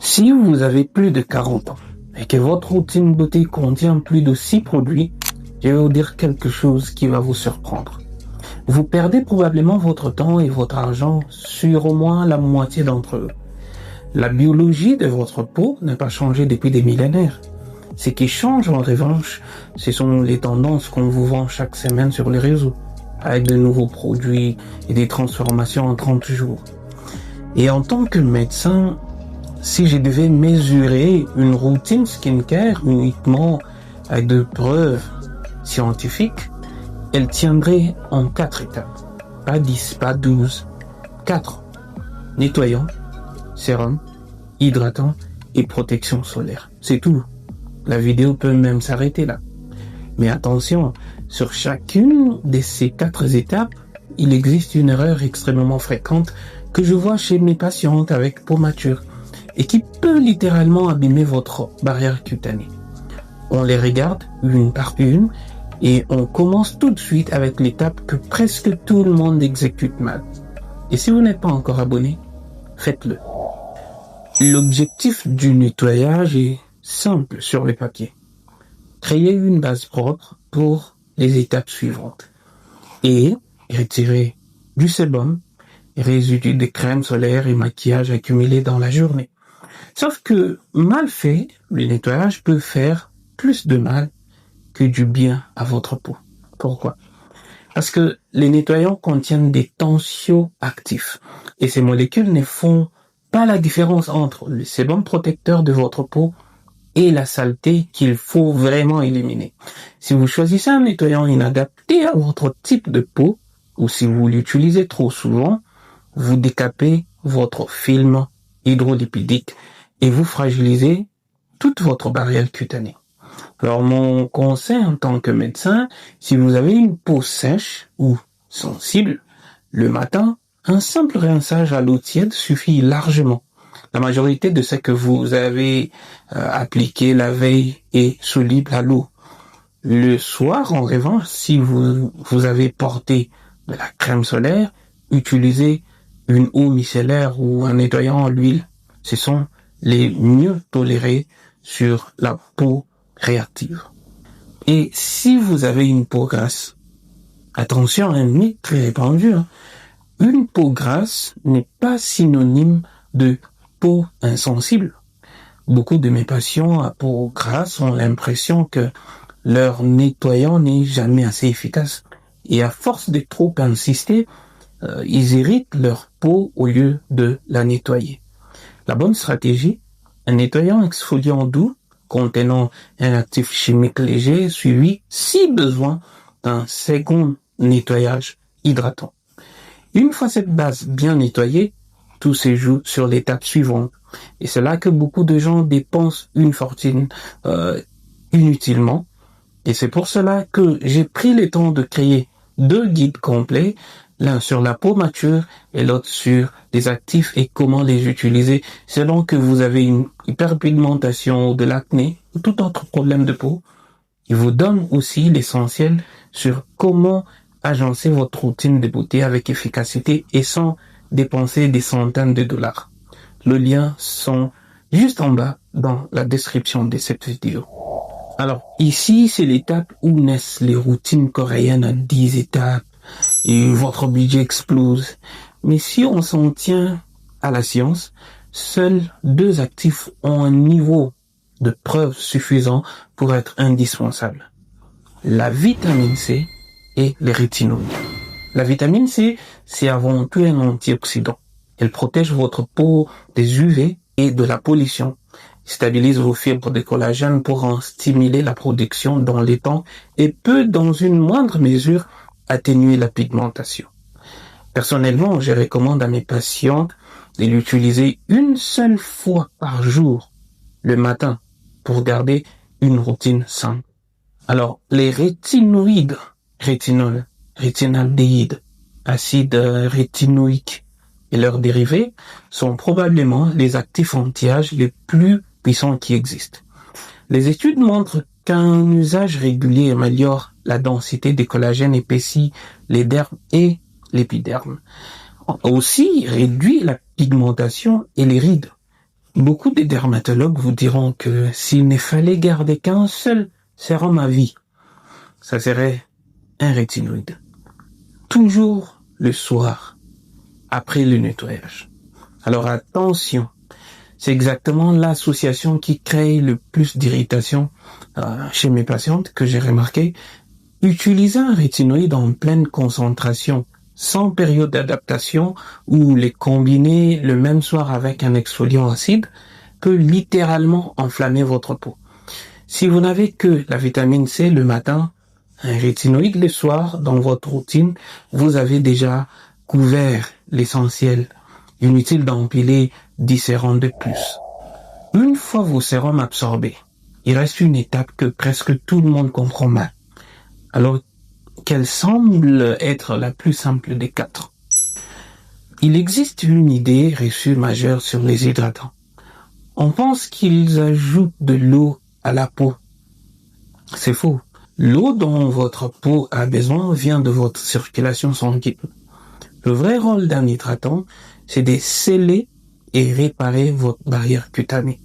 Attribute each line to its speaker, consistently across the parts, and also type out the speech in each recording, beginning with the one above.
Speaker 1: Si vous avez plus de 40 ans et que votre routine beauté contient plus de 6 produits, je vais vous dire quelque chose qui va vous surprendre. Vous perdez probablement votre temps et votre argent sur au moins la moitié d'entre eux. La biologie de votre peau n'a pas changé depuis des millénaires. Ce qui change en revanche, ce sont les tendances qu'on vous vend chaque semaine sur les réseaux, avec de nouveaux produits et des transformations en 30 jours. Et en tant que médecin, si je devais mesurer une routine skincare uniquement avec de preuves scientifiques, elle tiendrait en 4 étapes. Pas 10, pas 12. 4. Nettoyant, sérum, hydratant et protection solaire. C'est tout. La vidéo peut même s'arrêter là. Mais attention, sur chacune de ces 4 étapes, il existe une erreur extrêmement fréquente que je vois chez mes patientes avec peau mature et qui peut littéralement abîmer votre barrière cutanée. On les regarde une par une et on commence tout de suite avec l'étape que presque tout le monde exécute mal. Et si vous n'êtes pas encore abonné, faites-le. L'objectif du nettoyage est simple sur le papier. Créer une base propre pour les étapes suivantes et retirer du sébum, résidus de crème solaire et maquillage accumulés dans la journée. Sauf que mal fait, le nettoyage peut faire plus de mal que du bien à votre peau. Pourquoi? Parce que les nettoyants contiennent des tensioactifs et ces molécules ne font pas la différence entre le sébum protecteur de votre peau et la saleté qu'il faut vraiment éliminer. Si vous choisissez un nettoyant inadapté à votre type de peau ou si vous l'utilisez trop souvent, vous décapez votre film hydrolipidique et vous fragilisez toute votre barrière cutanée. Alors mon conseil en tant que médecin, si vous avez une peau sèche ou sensible, le matin, un simple rinçage à l'eau tiède suffit largement. La majorité de ce que vous avez appliqué la veille est soluble à l'eau. Le soir, en revanche, si vous avez porté de la crème solaire, utilisez une eau micellaire ou un nettoyant à l'huile. Ce sont les mieux tolérés sur la peau réactive. Et si vous avez une peau grasse, attention, un mythe très répandu, une peau grasse n'est pas synonyme de peau insensible. Beaucoup de mes patients à peau grasse ont l'impression que leur nettoyant n'est jamais assez efficace. Et à force de trop insister, ils irritent leur peau au lieu de la nettoyer. La bonne stratégie, un nettoyant exfoliant doux contenant un actif chimique léger suivi, si besoin, d'un second nettoyage hydratant. Une fois cette base bien nettoyée, tout se joue sur l'étape suivante. Et c'est là que beaucoup de gens dépensent une fortune inutilement. Et c'est pour cela que j'ai pris le temps de créer 2 guides complets, l'un sur la peau mature et l'autre sur les actifs et comment les utiliser selon que vous avez une hyperpigmentation ou de l'acné ou tout autre problème de peau. Il vous donne aussi l'essentiel sur comment agencer votre routine de beauté avec efficacité et sans dépenser des centaines de dollars. Les liens sont juste en bas dans la description de cette vidéo. Alors ici, c'est l'étape où naissent les routines coréennes à 10 étapes et votre budget explose. Mais si on s'en tient à la science, seuls 2 actifs ont un niveau de preuve suffisant pour être indispensables. La vitamine C et les rétinoïdes. La vitamine C, c'est avant tout un antioxydant. Elle protège votre peau des UV et de la pollution. Stabilise vos fibres de collagène pour en stimuler la production dans les temps et peut, dans une moindre mesure, atténuer la pigmentation. Personnellement, je recommande à mes patientes de l'utiliser une seule fois par jour, le matin, pour garder une routine saine. Alors, les rétinoïdes, rétinol, rétinaldéhyde, acide rétinoïque et leurs dérivés sont probablement les actifs anti-âge les plus puissants qui existent. Les études montrent qu'un usage régulier améliore la densité des collagènes, épaissit les dermes et l'épiderme. Aussi, réduit la pigmentation et les rides. Beaucoup de dermatologues vous diront que s'il ne fallait garder qu'un seul sérum à vie, ça serait un rétinoïde. Toujours le soir, après le nettoyage. Alors attention, c'est exactement l'association qui crée le plus d'irritation chez mes patientes que j'ai remarqué. Utiliser un rétinoïde en pleine concentration, sans période d'adaptation, ou les combiner le même soir avec un exfoliant acide, peut littéralement enflammer votre peau. Si vous n'avez que la vitamine C le matin, un rétinoïde le soir dans votre routine, vous avez déjà couvert l'essentiel. Inutile d'empiler 10 sérums de plus. Une fois vos sérums absorbés, il reste une étape que presque tout le monde comprend mal. Alors qu'elle semble être la plus simple des 4. Il existe une idée reçue majeure sur les hydratants. On pense qu'ils ajoutent de l'eau à la peau. C'est faux. L'eau dont votre peau a besoin vient de votre circulation sanguine. Le vrai rôle d'un hydratant, c'est de sceller et réparer votre barrière cutanée.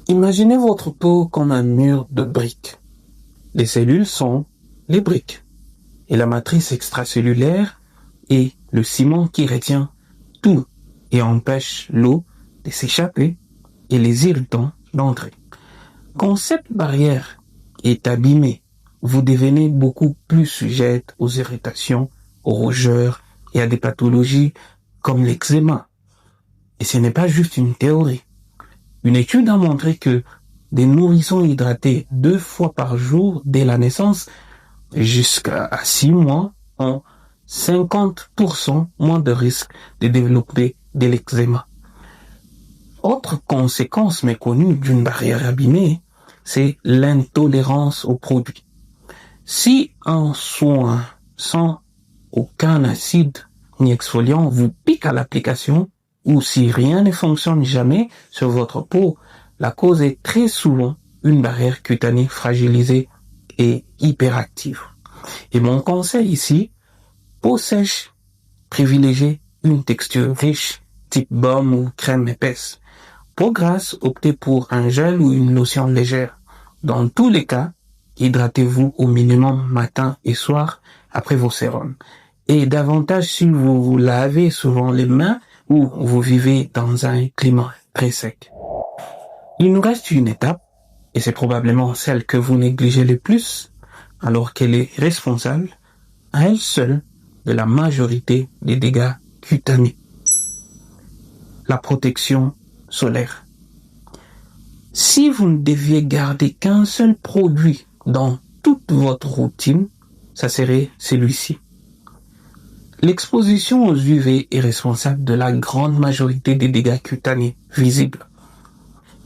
Speaker 1: Imaginez votre peau comme un mur de briques. Les cellules sont les briques. Et la matrice extracellulaire est le ciment qui retient tout et empêche l'eau de s'échapper et les irritants d'entrer. Quand cette barrière est abîmée, vous devenez beaucoup plus sujette aux irritations, aux rougeurs et à des pathologies comme l'eczéma. Et ce n'est pas juste une théorie. Une étude a montré que des nourrissons hydratés 2 fois par jour dès la naissance jusqu'à 6 mois ont 50% moins de risque de développer de l'eczéma. Autre conséquence méconnue d'une barrière abîmée, c'est l'intolérance aux produits. Si un soin sans aucun acide ni exfoliant vous pique à l'application, ou si rien ne fonctionne jamais sur votre peau, la cause est très souvent une barrière cutanée fragilisée et hyperactive. Et mon conseil ici, peau sèche, privilégiez une texture riche, type baume ou crème épaisse. Peau grasse, optez pour un gel ou une lotion légère. Dans tous les cas, hydratez-vous au minimum matin et soir après vos sérums. Et davantage si vous vous lavez souvent les mains ou vous vivez dans un climat très sec. Il nous reste une étape, et c'est probablement celle que vous négligez le plus, alors qu'elle est responsable, à elle seule, de la majorité des dégâts cutanés. La protection solaire. Si vous ne deviez garder qu'un seul produit dans toute votre routine, ça serait celui-ci. L'exposition aux UV est responsable de la grande majorité des dégâts cutanés visibles.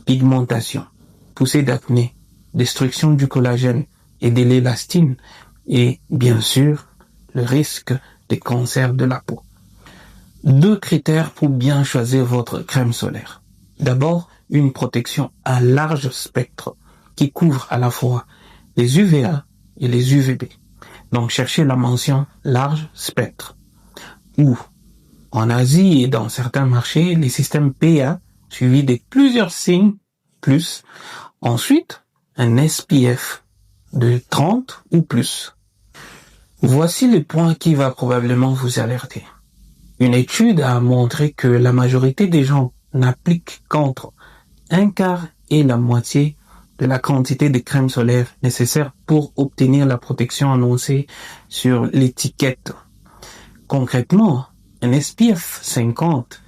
Speaker 1: Pigmentation, poussée d'acné, destruction du collagène et de l'élastine, et bien sûr, le risque des cancers de la peau. 2 critères pour bien choisir votre crème solaire. D'abord, une protection à large spectre qui couvre à la fois les UVA et les UVB. Donc, cherchez la mention large spectre. Ou, en Asie et dans certains marchés, les systèmes PA suivis de plusieurs signes plus. Ensuite, un SPF de 30 ou plus. Voici le point qui va probablement vous alerter. Une étude a montré que la majorité des gens n'appliquent qu'entre un quart et la moitié de la quantité de crème solaire nécessaire pour obtenir la protection annoncée sur l'étiquette. Concrètement, un SPF 50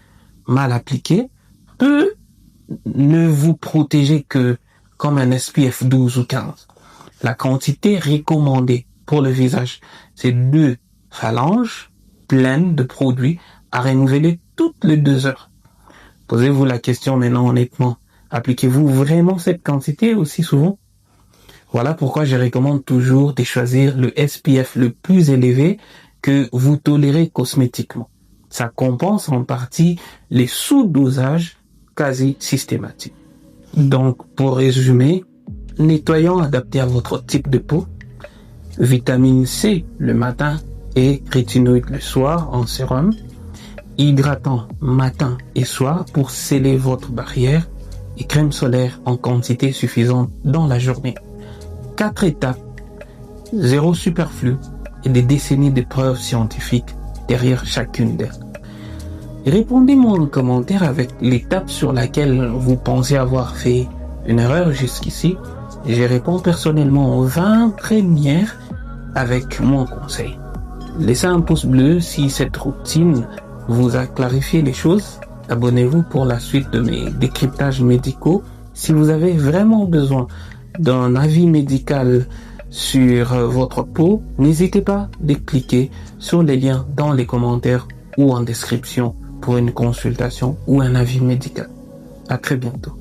Speaker 1: mal appliqué peut ne vous protéger que comme un SPF 12 ou 15. La quantité recommandée pour le visage, c'est 2 phalanges pleines de produits à renouveler toutes les 2 heures. Posez-vous la question maintenant honnêtement. Appliquez-vous vraiment cette quantité aussi souvent? Voilà pourquoi je recommande toujours de choisir le SPF le plus élevé que vous tolérez cosmétiquement. Ça compense en partie les sous-dosages quasi systématiques. Donc, pour résumer, nettoyant adapté à votre type de peau, vitamine C le matin et rétinoïde le soir en sérum, hydratant matin et soir pour sceller votre barrière et crème solaire en quantité suffisante dans la journée. 4 étapes, 0 superflu et des décennies de preuves scientifiques derrière chacune d'elles. Répondez-moi en commentaire avec l'étape sur laquelle vous pensez avoir fait une erreur jusqu'ici. Je réponds personnellement aux 20 premières avec mon conseil. Laissez un pouce bleu si cette routine vous a clarifié les choses. Abonnez-vous pour la suite de mes décryptages médicaux. Si vous avez vraiment besoin d'un avis médical sur votre peau, n'hésitez pas de cliquer sur les liens dans les commentaires ou en description pour une consultation ou un avis médical. À très bientôt.